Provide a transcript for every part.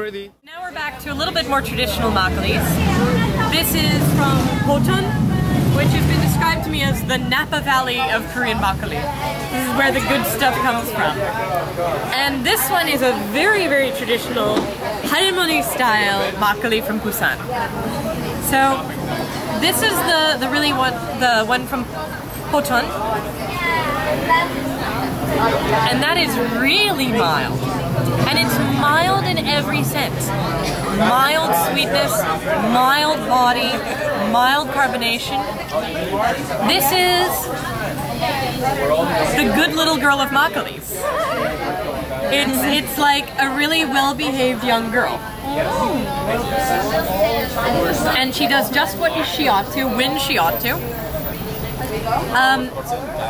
ready. Now we're back to a little bit more traditional makgullis. This is from Pocheon, which has been described to me as the Napa Valley of Korean makgulli. This is where the good stuff comes from. And this one is a very, very traditional 할머니 style makgulli from Busan. So this is the one from Pocheon. And that is really mild. And it's mild in every sense. Mild sweetness, mild body, mild carbonation. This is the good little girl of makgullis. It's like a really well-behaved young girl. And she does just what she ought to, when she ought to.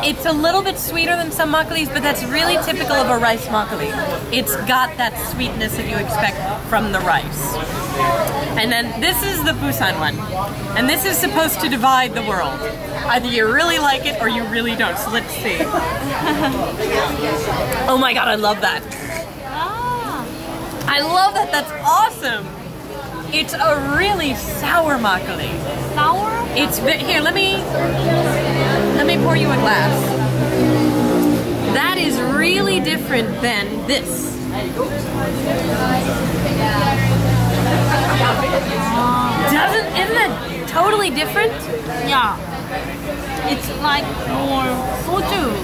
It's a little bit sweeter than some makgullis, but that's really typical of a rice makgulli. It's got that sweetness that you expect from the rice. And then this is the Busan one. And this is supposed to divide the world. Either you really like it or you really don't. So let's see. Oh my god, I love that. I love that, that's awesome. It's a really sour makgulli. Sour? It's here. Let me pour you a glass. That is really different than this. Isn't that totally different? Yeah. It's like more soju.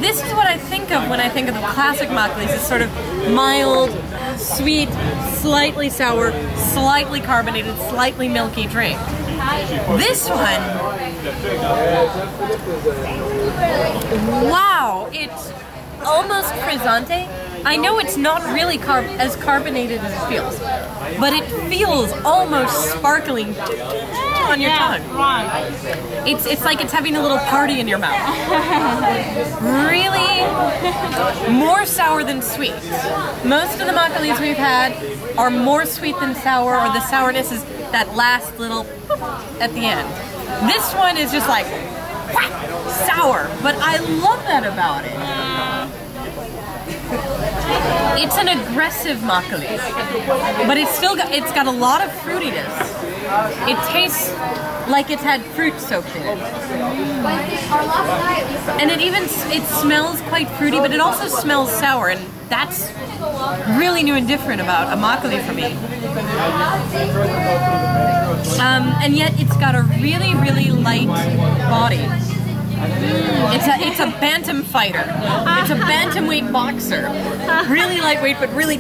This is what I think of when I think of the classic makgullis. It's sort of mild, sweet, slightly sour, slightly carbonated, slightly milky drink. This one, wow, it's almost frizzante. I know it's not really as carbonated as it feels, but it feels almost sparkling on your tongue. Right. It's like it's having a little party in your mouth. Really more sour than sweet. Most of the makgullis we've had are more sweet than sour, or the sourness is that last little at the end. This one is just like sour, but I love that about it. It's an aggressive makgulli, but it's got a lot of fruitiness. It tastes like it's had fruit soaked in it. And it smells quite fruity, but it also smells sour, and that's really new and different about a makgulli for me. And yet it's got a really, really light body. It's a bantam fighter. It's a bantamweight boxer. Really lightweight, but really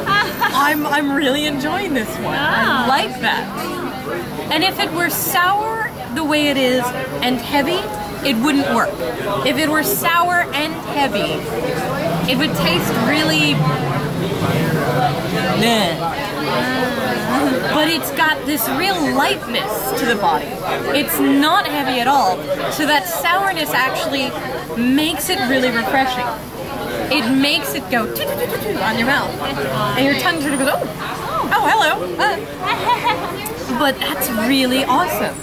I'm really enjoying this one. I like that. And if it were sour the way it is and heavy, it wouldn't work. If it were sour and heavy, it would taste really but it's got this real lightness to the body. It's not heavy at all, so that sourness actually makes it really refreshing. It makes it go on your mouth, and your tongue sort of goes, oh hello. But that's really awesome.